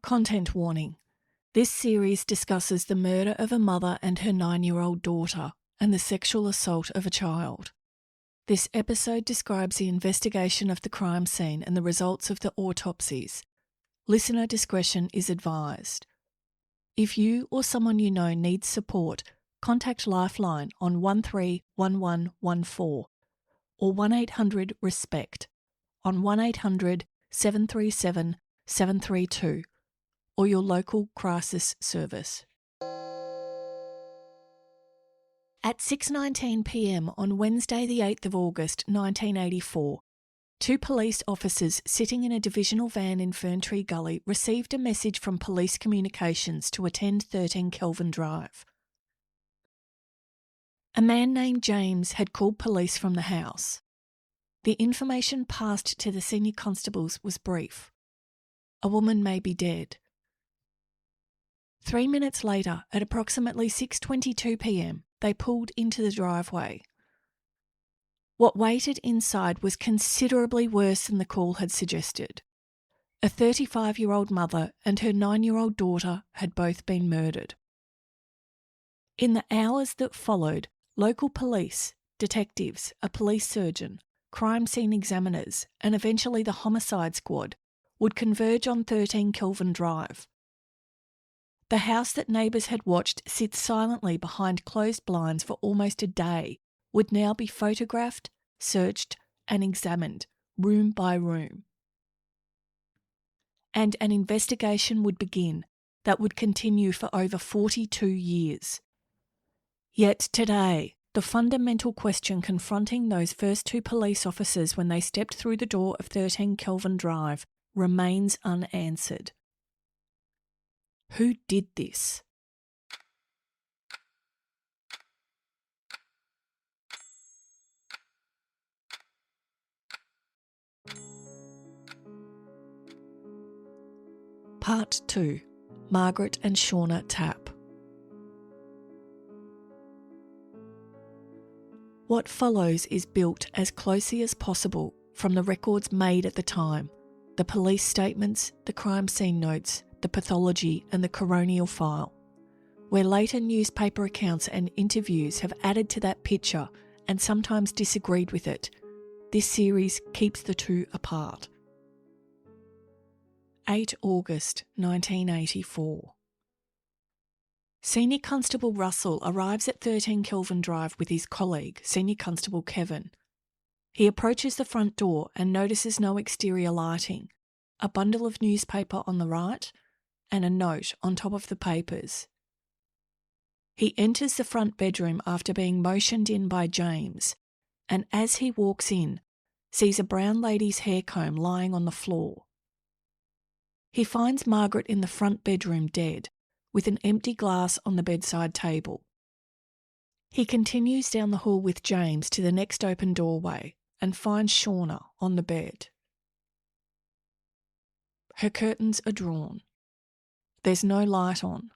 Content warning. This series discusses the murder of a mother and her 9-year-old daughter and the sexual assault of a child. This episode describes the investigation of the crime scene and the results of the autopsies. Listener discretion is advised. If you or someone you know needs support, contact Lifeline on 131114 or 1-800-RESPECT on 1-800-737-732 or your local crisis service. At 6:19 p.m. on Wednesday the 8th of August 1984, two police officers sitting in a divisional van in Ferntree Gully received a message from Police Communications to attend 13 Kelvin Drive. A man named James had called police from the house. The information passed to the senior constables was brief. A woman may be dead. 3 minutes later, at approximately 6:22 p.m, they pulled into the driveway. What waited inside was considerably worse than the call had suggested. A 35-year-old mother and her 9-year-old daughter had both been murdered. In the hours that followed, local police, detectives, a police surgeon, crime scene examiners, and eventually the homicide squad would converge on 13 Kelvin Drive. The house that Neighbours had watched sit silently behind closed blinds for almost a day would now be photographed, searched, and examined, room by room. And an investigation would begin that would continue for over 42 years. Yet today, the fundamental question confronting those first two police officers when they stepped through the door of 13 Kelvin Drive remains unanswered. Who did this? Part 2. Margaret and Seana Tapp. What follows is built as closely as possible from the records made at the time, the police statements, the crime scene notes, the pathology and the coronial file. Where later newspaper accounts and interviews have added to that picture and sometimes disagreed with it, this series keeps the two apart. 8 August 1984. Senior Constable Russell arrives at 13 Kelvin Drive with his colleague, Senior Constable Kevin. He approaches the front door and notices no exterior lighting, a bundle of newspaper on the right, and a note on top of the papers. He enters the front bedroom after being motioned in by James, and as he walks in, sees a brown lady's hair comb lying on the floor. He finds Margaret in the front bedroom dead, with an empty glass on the bedside table. He continues down the hall with James to the next open doorway and finds Seana on the bed. Her curtains are drawn. There's no light on,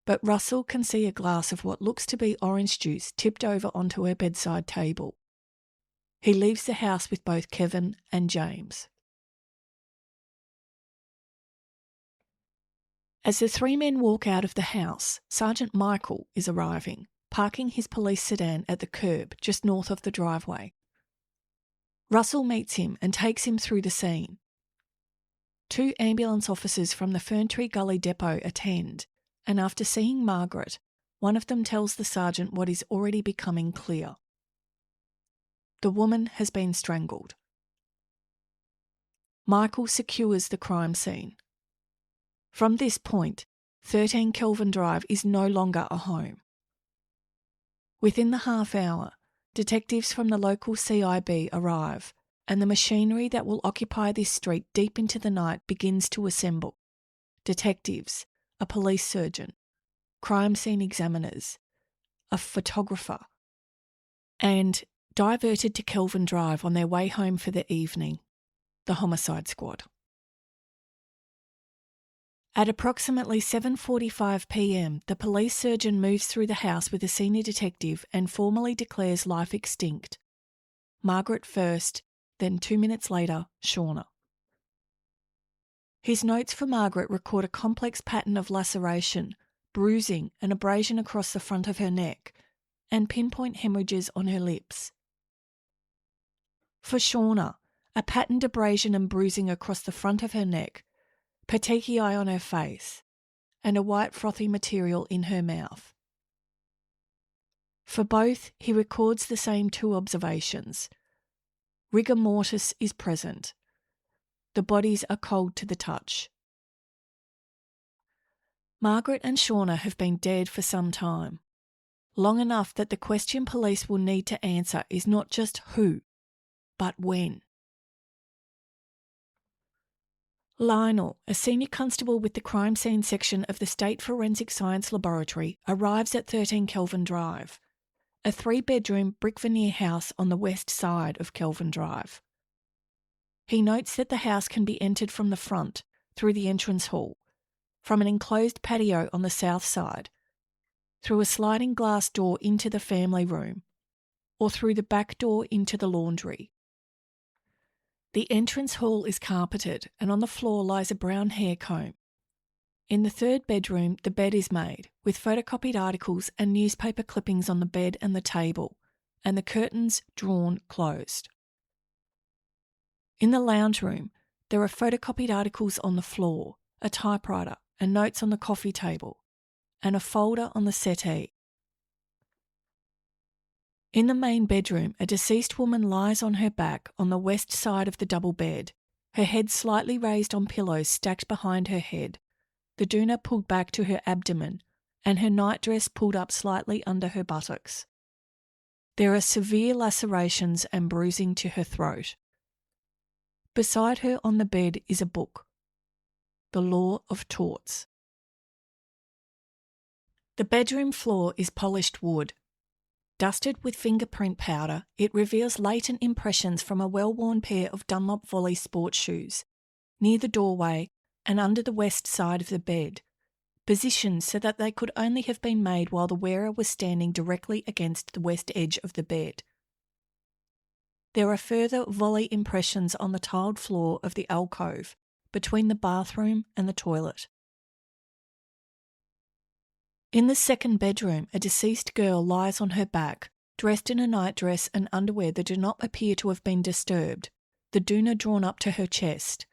but Russell can see a glass of what looks to be orange juice tipped over onto her bedside table. He leaves the house with both Kevin and James. As the three men walk out of the house, Sergeant Michael is arriving, parking his police sedan at the curb just north of the driveway. Russell meets him and takes him through the scene. Two ambulance officers from the Ferntree Gully depot attend, and after seeing Margaret, one of them tells the sergeant what is already becoming clear. The woman has been strangled. Michael secures the crime scene. From this point, 13 Kelvin Drive is no longer a home. Within the half hour, detectives from the local CIB arrive, and the machinery that will occupy this street deep into the night begins to assemble. Detectives, a police surgeon, crime scene examiners, a photographer, and, diverted to Kelvin Drive on their way home for the evening, the homicide squad. At approximately 7:45 p.m, the police surgeon moves through the house with a senior detective and formally declares life extinct. Margaret first, then 2 minutes later, Seana. His notes for Margaret record a complex pattern of laceration, bruising and abrasion across the front of her neck, and pinpoint hemorrhages on her lips. For Seana, a patterned abrasion and bruising across the front of her neck, petechiae on her face, and a white frothy material in her mouth. For both, he records the same two observations. Rigor mortis is present. The bodies are cold to the touch. Margaret and Seana have been dead for some time, long enough that the question police will need to answer is not just who, but when. Lionel, a senior constable with the crime scene section of the State Forensic Science Laboratory, arrives at 13 Kelvin Drive, a 3-bedroom brick veneer house on the west side of Kelvin Drive. He notes that the house can be entered from the front, through the entrance hall, from an enclosed patio on the south side, through a sliding glass door into the family room, or through the back door into the laundry. The entrance hall is carpeted, and on the floor lies a brown hair comb. In the 3rd bedroom, the bed is made, with photocopied articles and newspaper clippings on the bed and the table, and the curtains drawn closed. In the lounge room, there are photocopied articles on the floor, a typewriter, and notes on the coffee table, and a folder on the settee. In the main bedroom, a deceased woman lies on her back on the west side of the double bed, her head slightly raised on pillows stacked behind her head, the doona pulled back to her abdomen, and her nightdress pulled up slightly under her buttocks. There are severe lacerations and bruising to her throat. Beside her on the bed is a book, The Law of Torts. The bedroom floor is polished wood. Dusted with fingerprint powder, it reveals latent impressions from a well-worn pair of Dunlop Volley sports shoes, near the doorway and under the west side of the bed, positioned so that they could only have been made while the wearer was standing directly against the west edge of the bed. There are further volley impressions on the tiled floor of the alcove, between the bathroom and the toilet. In the 2nd bedroom, a deceased girl lies on her back, dressed in a nightdress and underwear that do not appear to have been disturbed, the doona drawn up to her chest.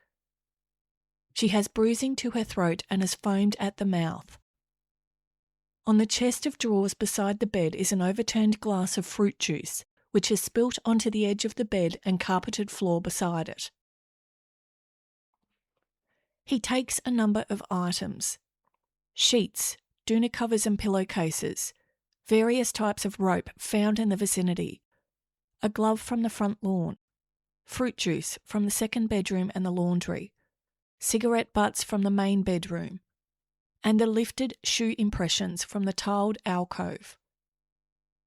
She has bruising to her throat and is foamed at the mouth. On the chest of drawers beside the bed is an overturned glass of fruit juice, which is spilt onto the edge of the bed and carpeted floor beside it. He takes a number of items: sheets, doona covers and pillowcases, various types of rope found in the vicinity, a glove from the front lawn, fruit juice from the 2nd bedroom and the laundry, cigarette butts from the main bedroom, and the lifted shoe impressions from the tiled alcove.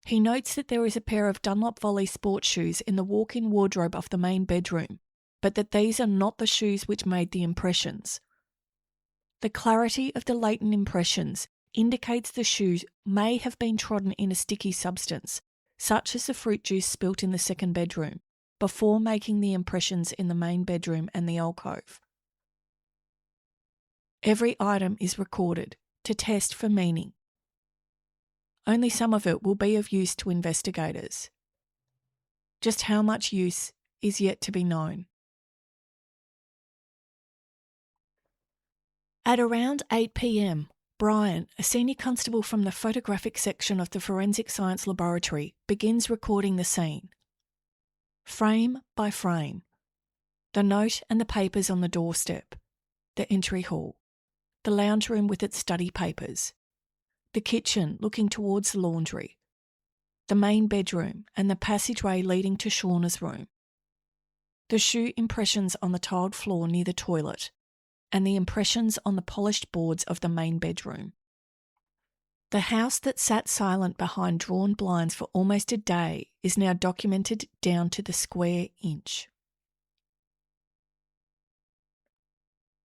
He notes that there is a pair of Dunlop Volley sports shoes in the walk-in wardrobe of the main bedroom, but that these are not the shoes which made the impressions. The clarity of the latent impressions indicates the shoes may have been trodden in a sticky substance, such as the fruit juice spilt in the 2nd bedroom, before making the impressions in the main bedroom and the alcove. Every item is recorded to test for meaning. Only some of it will be of use to investigators. Just how much use is yet to be known. At around 8 p.m, Brian, a senior constable from the photographic section of the Forensic Science Laboratory, begins recording the scene. Frame by frame. The note and the papers on the doorstep. The entry hall. The lounge room with its study papers. The kitchen looking towards the laundry. The main bedroom and the passageway leading to Seana's room. The shoe impressions on the tiled floor near the toilet, and the impressions on the polished boards of the main bedroom. The house that sat silent behind drawn blinds for almost a day is now documented down to the square inch.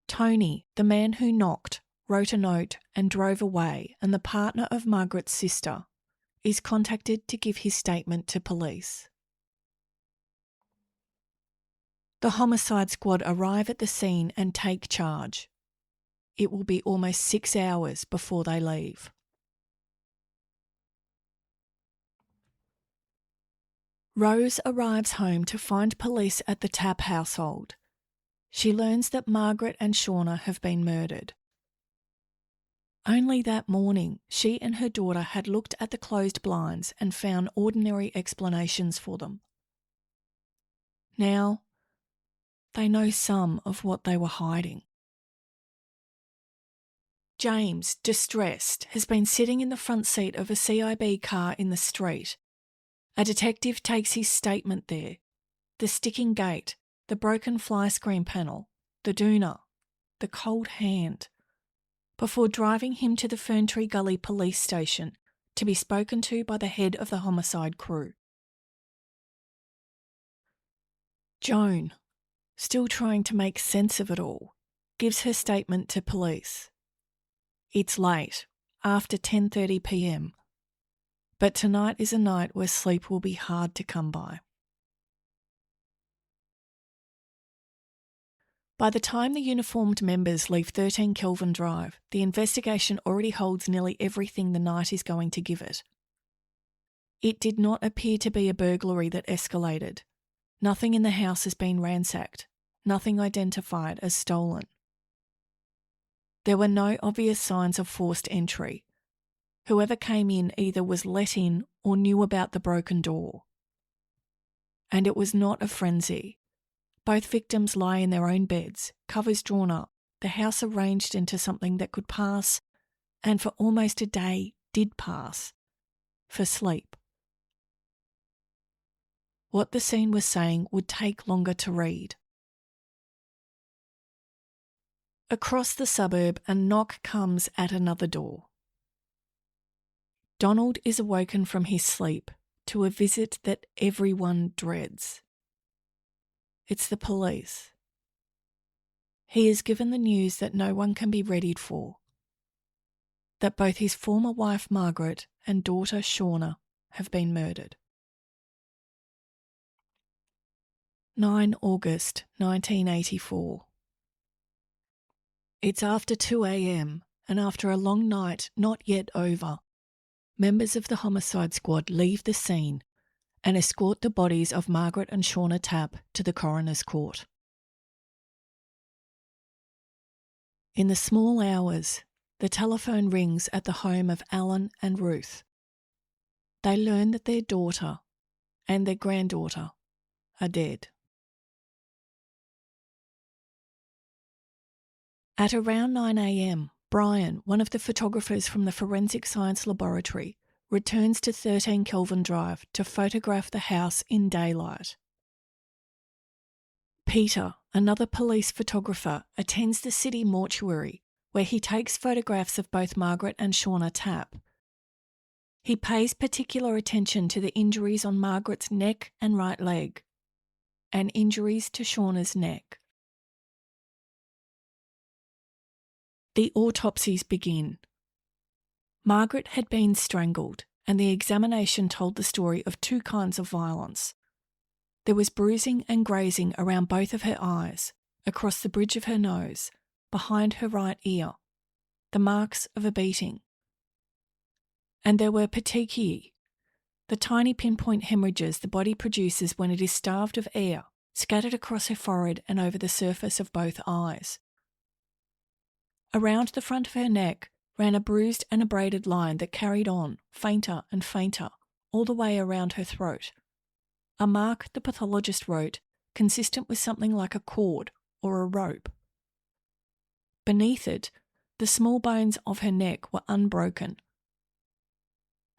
Tony, the man who knocked, wrote a note and drove away, and the partner of Margaret's sister, is contacted to give his statement to police. The homicide squad arrive at the scene and take charge. It will be almost 6 hours before they leave. Rose arrives home to find police at the Tapp household. She learns that Margaret and Seana have been murdered. Only that morning, she and her daughter had looked at the closed blinds and found ordinary explanations for them. Now, they know some of what they were hiding. James, distressed, has been sitting in the front seat of a CIB car in the street. A detective takes his statement there. The sticking gate, the broken fly screen panel, the doona, the cold hand, before driving him to the Ferntree Gully police station to be spoken to by the head of the homicide crew. Joan, still trying to make sense of it all, gives her statement to police. It's late, after 10:30 p.m, but tonight is a night where sleep will be hard to come by. By the time the uniformed members leave 13 Kelvin Drive, the investigation already holds nearly everything the night is going to give it. It did not appear to be a burglary that escalated. Nothing in the house has been ransacked, nothing identified as stolen. There were no obvious signs of forced entry. Whoever came in either was let in or knew about the broken door. And it was not a frenzy. Both victims lie in their own beds, covers drawn up, the house arranged into something that could pass, and for almost a day did pass, for sleep. What the scene was saying would take longer to read. Across the suburb, a knock comes at another door. Donald is awoken from his sleep to a visit that everyone dreads. It's the police. He is given the news that no one can be readied for, that both his former wife Margaret and daughter Seana have been murdered. 9 August 1984. It's after 2 a.m, and after a long night not yet over, members of the homicide squad leave the scene and escort the bodies of Margaret and Seana Tapp to the coroner's court. In the small hours, the telephone rings at the home of Alan and Ruth. They learn that their daughter and their granddaughter are dead. At around 9 a.m, Brian, one of the photographers from the Forensic Science Laboratory, returns to 13 Kelvin Drive to photograph the house in daylight. Peter, another police photographer, attends the city mortuary where he takes photographs of both Margaret and Seana Tapp. He pays particular attention to the injuries on Margaret's neck and right leg, and injuries to Seana's neck. The autopsies begin. Margaret had been strangled, and the examination told the story of 2 kinds of violence. There was bruising and grazing around both of her eyes, across the bridge of her nose, behind her right ear, the marks of a beating. And there were petechiae, the tiny pinpoint hemorrhages the body produces when it is starved of air, scattered across her forehead and over the surface of both eyes. Around the front of her neck ran a bruised and abraded line that carried on, fainter and fainter, all the way around her throat. A mark, the pathologist wrote, consistent with something like a cord or a rope. Beneath it, the small bones of her neck were unbroken.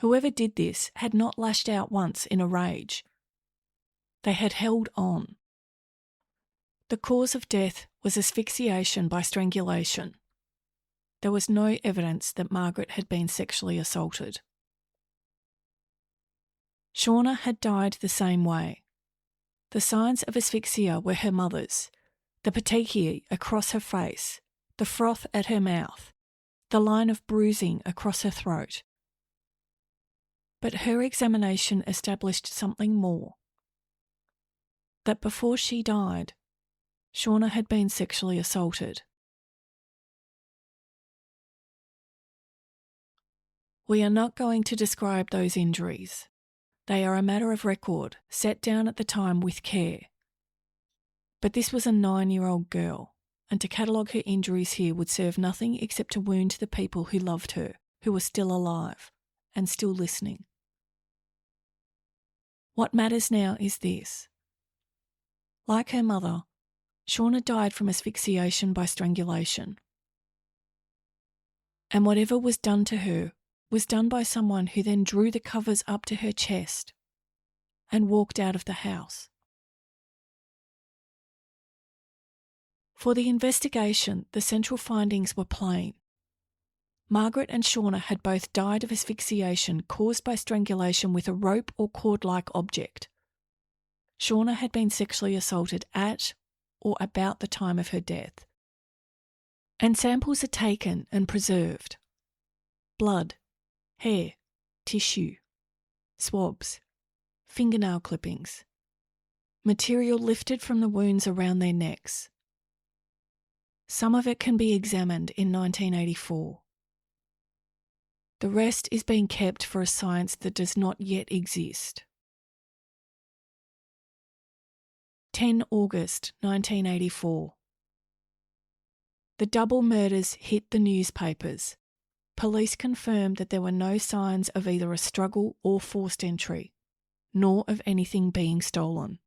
Whoever did this had not lashed out once in a rage. They had held on. The cause of death was asphyxiation by strangulation. There was no evidence that Margaret had been sexually assaulted. Seana had died the same way. The signs of asphyxia were her mother's, the petechiae across her face, the froth at her mouth, the line of bruising across her throat. But her examination established something more. That before she died, Seana had been sexually assaulted. We are not going to describe those injuries. They are a matter of record, set down at the time with care. But this was a 9-year-old girl, and to catalogue her injuries here would serve nothing except to wound the people who loved her, who were still alive and still listening. What matters now is this. Like her mother, Seana died from asphyxiation by strangulation. And whatever was done to her was done by someone who then drew the covers up to her chest and walked out of the house. For the investigation, the central findings were plain. Margaret and Seana had both died of asphyxiation caused by strangulation with a rope or cord-like object. Seana had been sexually assaulted at or about the time of her death. And samples are taken and preserved. Blood, hair, tissue, swabs, fingernail clippings, material lifted from the wounds around their necks. Some of it can be examined in 1984. The rest is being kept for a science that does not yet exist. 10 August 1984. The double murders hit the newspapers. Police confirmed that there were no signs of either a struggle or forced entry, nor of anything being stolen.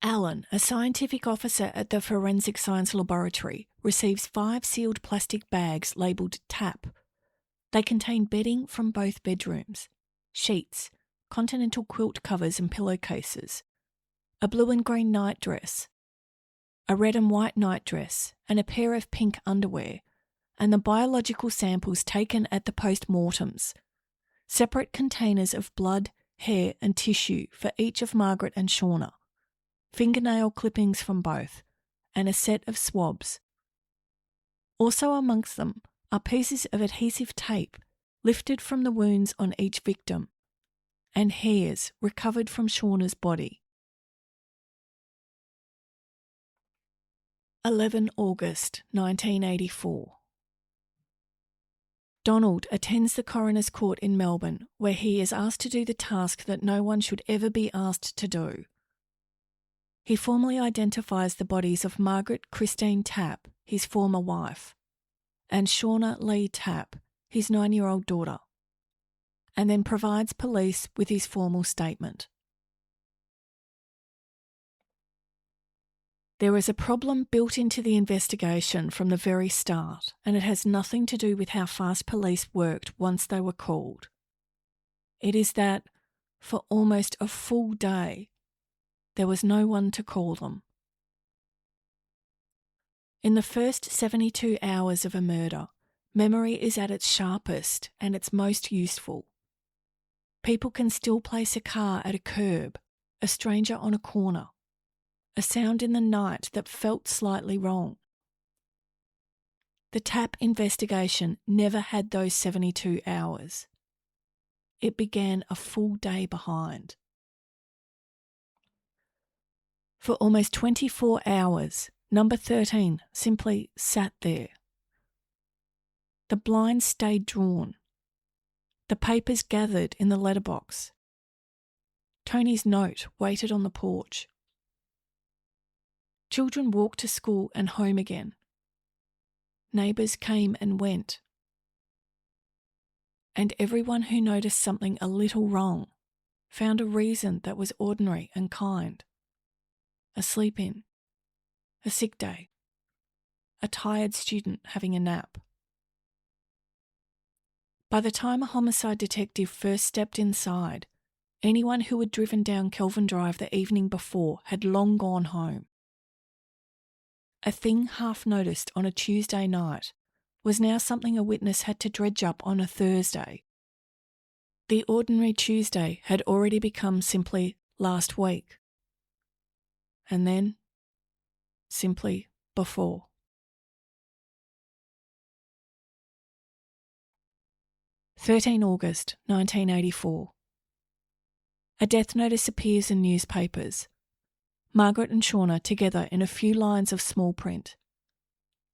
Alan, a scientific officer at the Forensic Science Laboratory, receives 5 sealed plastic bags labelled Tapp. They contain bedding from both bedrooms, sheets, continental quilt covers and pillowcases, a blue and green nightdress, a red and white nightdress, and a pair of pink underwear, and the biological samples taken at the post-mortems, separate containers of blood, hair and tissue for each of Margaret and Seana, fingernail clippings from both, and a set of swabs. Also amongst them are pieces of adhesive tape lifted from the wounds on each victim, and hairs recovered from Seana's body. 11 August 1984. Donald attends the coroner's court in Melbourne, where he is asked to do the task that no one should ever be asked to do. He formally identifies the bodies of Margaret Christine Tapp, his former wife, and Seana Lee Tapp, his 9-year-old daughter, and then provides police with his formal statement. There is a problem built into the investigation from the very start, and it has nothing to do with how fast police worked once they were called. It is that, for almost a full day, there was no one to call them. In the first 72 hours of a murder, memory is at its sharpest and its most useful. People can still place a car at a curb, a stranger on a corner, a sound in the night that felt slightly wrong. The Tapp investigation never had those 72 hours. It began a full day behind. For almost 24 hours, number 13 simply sat there. The blinds stayed drawn. The papers gathered in the letterbox. Tony's note waited on the porch. Children walked to school and home again. Neighbours came and went. And everyone who noticed something a little wrong found a reason that was ordinary and kind. A sleep-in, a sick day, a tired student having a nap. By the time a homicide detective first stepped inside, anyone who had driven down Kelvin Drive the evening before had long gone home. A thing half noticed on a Tuesday night was now something a witness had to dredge up on a Thursday. The ordinary Tuesday had already become simply last week. And then, simply before. August 1984. A death notice appears in newspapers. Margaret and Seana together in a few lines of small print.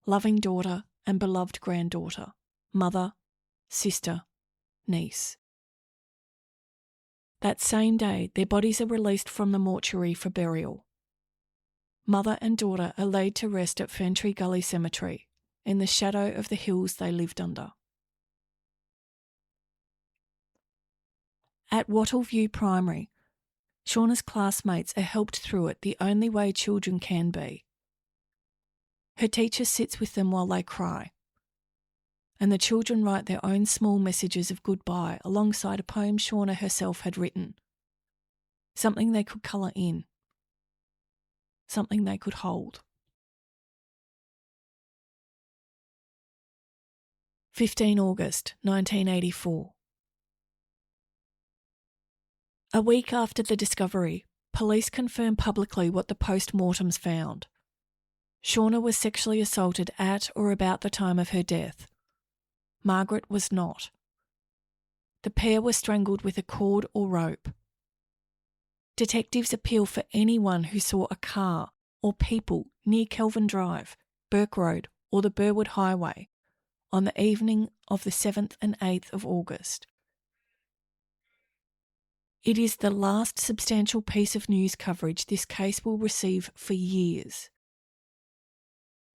Loving daughter and beloved granddaughter, mother, sister, niece. That same day, their bodies are released from the mortuary for burial. Mother and daughter are laid to rest at Ferntree Gully Cemetery, in the shadow of the hills they lived under. At Wattleview Primary, Seana's classmates are helped through it the only way children can be. Her teacher sits with them while they cry, and the children write their own small messages of goodbye alongside a poem Seana herself had written, something they could colour in, something they could hold. 15 August 1984. A week after the discovery, police confirmed publicly what the post-mortems found. Seana was sexually assaulted at or about the time of her death. Margaret was not. The pair were strangled with a cord or rope. Detectives appeal for anyone who saw a car or people near Kelvin Drive, Burke Road or the Burwood Highway on the evening of the 7th and 8th of August. It is the last substantial piece of news coverage this case will receive for years.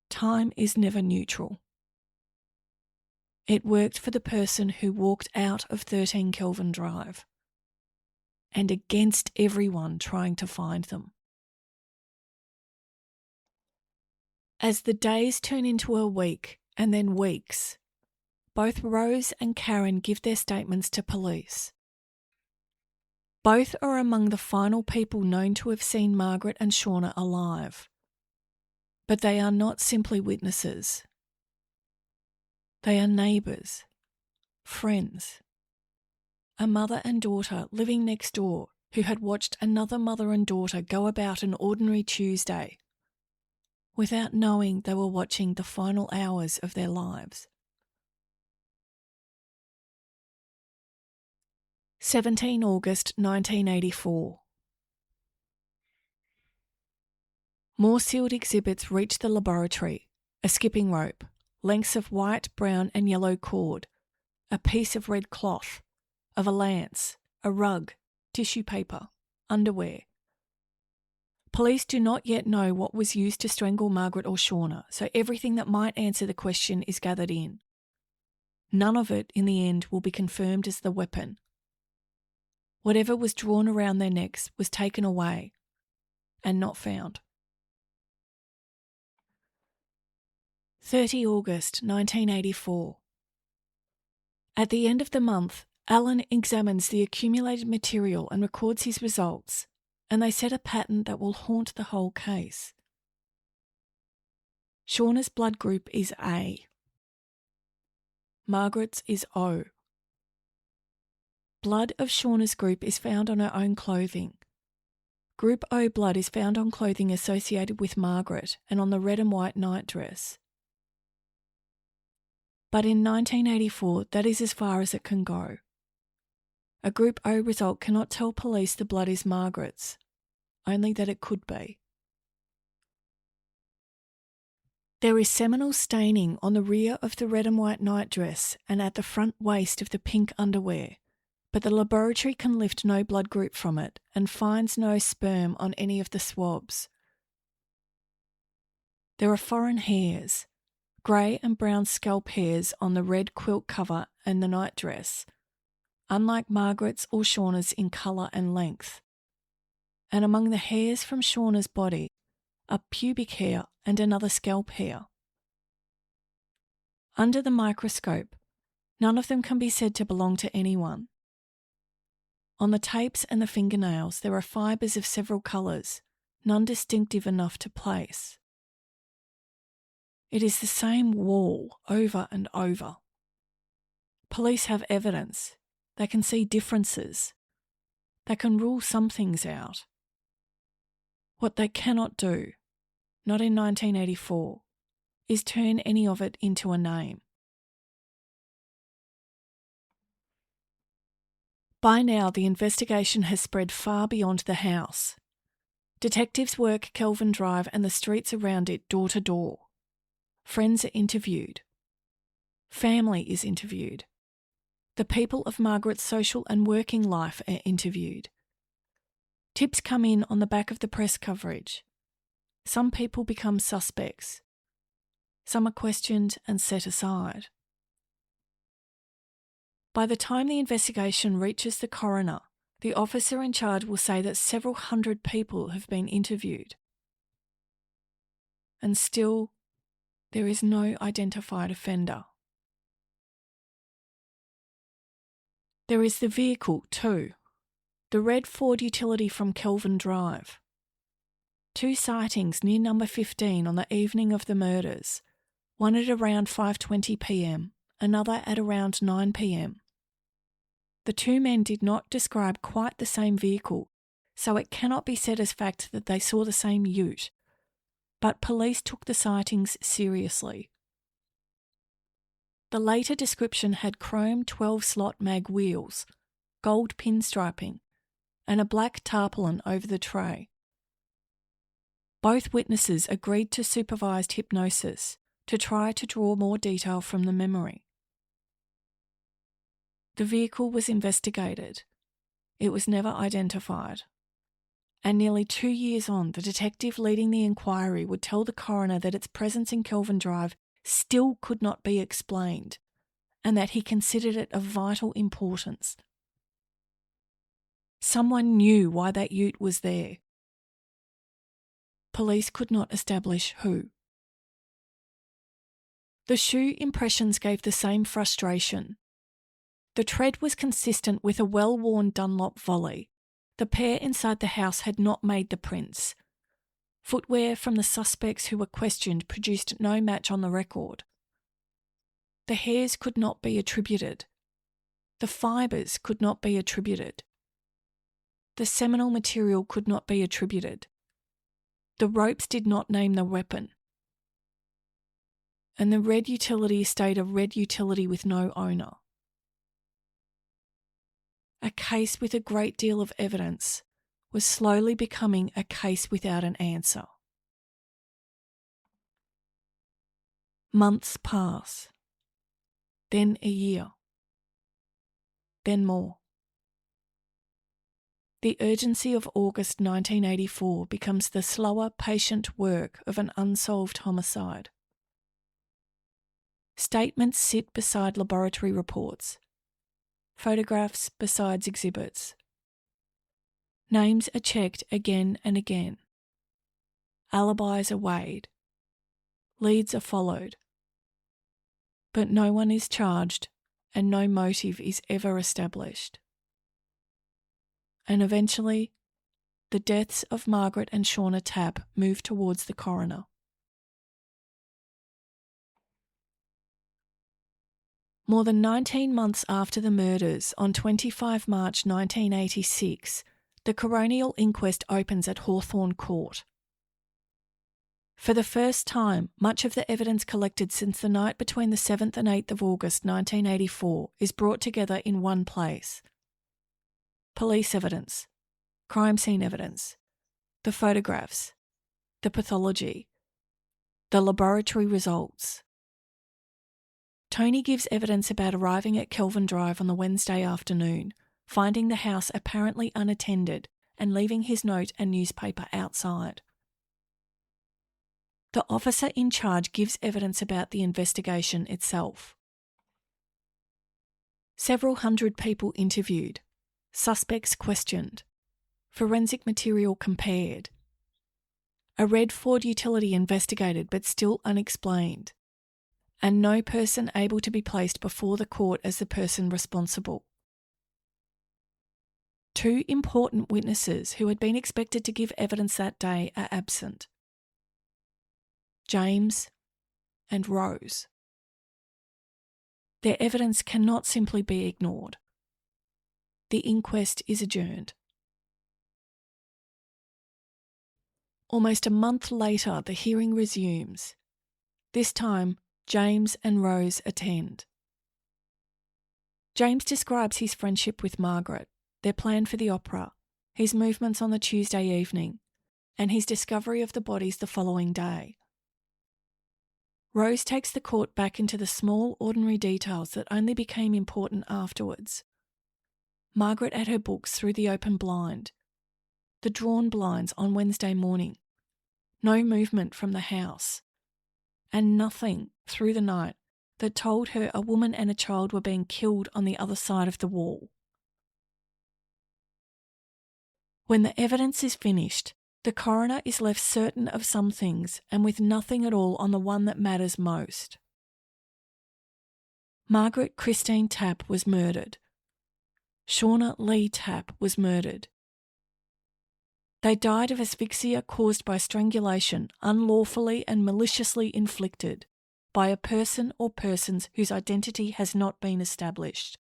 Time is never neutral. It worked for the person who walked out of 13 Kelvin Drive, and against everyone trying to find them. As the days turn into a week and then weeks, both Rose and Karen give their statements to police. Both are among the final people known to have seen Margaret and Seana alive. But they are not simply witnesses. They are neighbours, friends, a mother and daughter living next door who had watched another mother and daughter go about an ordinary Tuesday without knowing they were watching the final hours of their lives. 17 August 1984. More sealed exhibits reach the laboratory: a skipping rope, lengths of white, brown and yellow cord, a piece of red cloth, a valance, a rug, tissue paper, underwear. Police do not yet know what was used to strangle Margaret or Seana, so everything that might answer the question is gathered in. None of it, in the end, will be confirmed as the weapon. Whatever was drawn around their necks was taken away and not found. 30 August 1984. At the end of the month, Alan examines the accumulated material and records his results, and they set a pattern that will haunt the whole case. Seana's blood group is A. Margaret's is O. Blood of Seana's group is found on her own clothing. Group O blood is found on clothing associated with Margaret and on the red and white nightdress. But in 1984, that is as far as it can go. A Group O result cannot tell police the blood is Margaret's, only that it could be. There is seminal staining on the rear of the red and white nightdress and at the front waist of the pink underwear, but the laboratory can lift no blood group from it and finds no sperm on any of the swabs. There are foreign hairs, grey and brown scalp hairs on the red quilt cover and the nightdress, unlike Margaret's or Seana's in colour and length. And among the hairs from Seana's body are pubic hair and another scalp hair. Under the microscope, none of them can be said to belong to anyone. On the tapes and the fingernails there are fibres of several colours, none distinctive enough to place. It is the same wall over and over. Police have evidence. They can see differences. They can rule some things out. What they cannot do, not in 1984, is turn any of it into a name. By now, the investigation has spread far beyond the house. Detectives work Kelvin Drive and the streets around it door to door. Friends are interviewed. Family is interviewed. The people of Margaret's social and working life are interviewed. Tips come in on the back of the press coverage. Some people become suspects. Some are questioned and set aside. By the time the investigation reaches the coroner, the officer in charge will say that several hundred people have been interviewed. And still, there is no identified offender. There is the vehicle too, the red Ford utility from Kelvin Drive. 2 sightings near number 15 on the evening of the murders, one at around 5:20 p.m, another at around 9 p.m. The 2 men did not describe quite the same vehicle, so it cannot be said as fact that they saw the same ute, but police took the sightings seriously. The later description had chrome 12-slot mag wheels, gold pinstriping, and a black tarpaulin over the tray. Both witnesses agreed to supervised hypnosis to try to draw more detail from the memory. The vehicle was investigated. It was never identified. And nearly 2 years on, the detective leading the inquiry would tell the coroner that its presence in Kelvin Drive still could not be explained, and that he considered it of vital importance. Someone knew why that ute was there. Police could not establish who. The shoe impressions gave the same frustration. The tread was consistent with a well-worn Dunlop volley. The pair inside the house had not made the prints. Footwear from the suspects who were questioned produced no match on the record. The hairs could not be attributed. The fibres could not be attributed. The seminal material could not be attributed. The ropes did not name the weapon. And the red utility stayed a red utility with no owner. A case with a great deal of evidence was slowly becoming a case without an answer. Months pass. Then a year. Then more. The urgency of August 1984 becomes the slower, patient work of an unsolved homicide. Statements sit beside laboratory reports. Photographs besides exhibits. Names are checked again and again. Alibis are weighed. Leads are followed. But no one is charged and no motive is ever established. And eventually, the deaths of Margaret and Seana Tapp move towards the coroner. More than 19 months after the murders, on 25 March 1986, the coronial inquest opens at Hawthorn Court. For the first time, much of the evidence collected since the night between the 7th and 8th of August 1984 is brought together in one place. Police evidence, crime scene evidence, the photographs, the pathology, the laboratory results. Tony gives evidence about arriving at Kelvin Drive on the Wednesday afternoon, finding the house apparently unattended and leaving his note and newspaper outside. The officer in charge gives evidence about the investigation itself. Several hundred people interviewed, suspects questioned, forensic material compared. A red Ford utility investigated but still unexplained. And no person able to be placed before the court as the person responsible. 2 important witnesses who had been expected to give evidence that day are absent. James and Rose. Their evidence cannot simply be ignored. The inquest is adjourned. Almost a month later, the hearing resumes. This time, James and Rose attend. James describes his friendship with Margaret, their plan for the opera, his movements on the Tuesday evening, and his discovery of the bodies the following day. Rose takes the court back into the small, ordinary details that only became important afterwards. Margaret at her books through the open blind, the drawn blinds on Wednesday morning, no movement from the house, and nothing through the night that told her a woman and a child were being killed on the other side of the wall. When the evidence is finished, the coroner is left certain of some things and with nothing at all on the one that matters most. Margaret Christine Tapp was murdered. Seana Lee Tapp was murdered. They died of asphyxia caused by strangulation, unlawfully and maliciously inflicted, by a person or persons whose identity has not been established.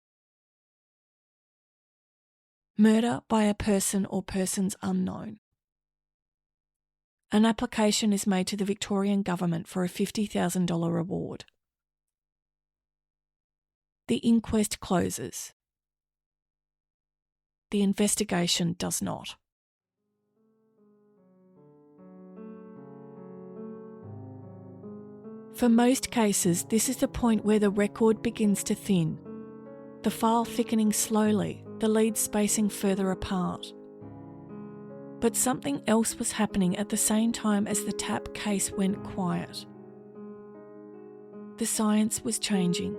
Murder by a person or persons unknown. An application is made to the Victorian Government for a $50,000 reward. The inquest closes. The investigation does not. For most cases, this is the point where the record begins to thin, the file thickening slowly, the leads spacing further apart. But something else was happening at the same time as the Tapp case went quiet. The science was changing.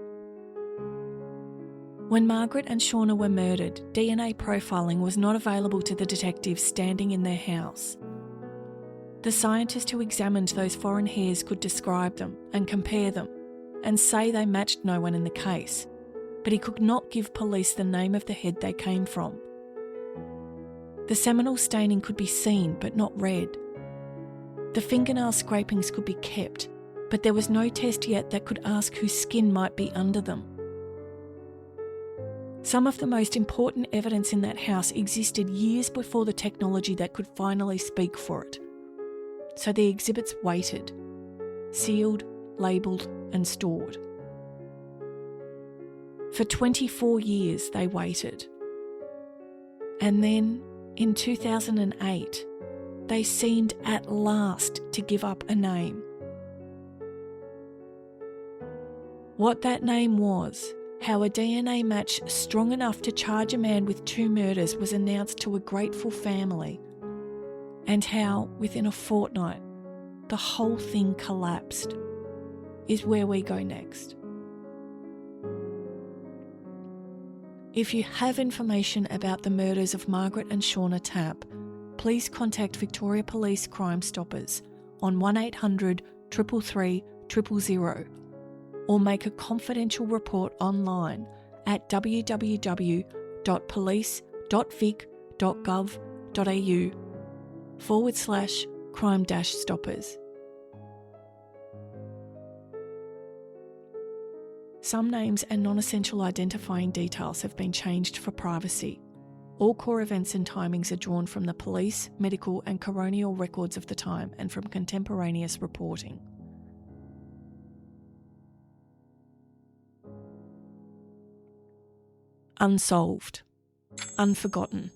When Margaret and Seana were murdered, DNA profiling was not available to the detectives standing in their house. The scientist who examined those foreign hairs could describe them and compare them and say they matched no one in the case, but he could not give police the name of the head they came from. The seminal staining could be seen but not read. The fingernail scrapings could be kept, but there was no test yet that could ask whose skin might be under them. Some of the most important evidence in that house existed years before the technology that could finally speak for it. So the exhibits waited, sealed, labelled and stored. For 24 years they waited. And then, in 2008, they seemed at last to give up a name. What that name was, how a DNA match strong enough to charge a man with 2 murders was announced to a grateful family, and how, within a fortnight, the whole thing collapsed, is where we go next. If you have information about the murders of Margaret and Seana Tapp, please contact Victoria Police Crime Stoppers on 1800 333 000 or make a confidential report online at www.police.vic.gov.au/crime-stoppers. Some names and non-essential identifying details have been changed for privacy. All core events and timings are drawn from the police, medical and coronial records of the time and from contemporaneous reporting. Unsolved, unforgotten,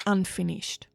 unfinished.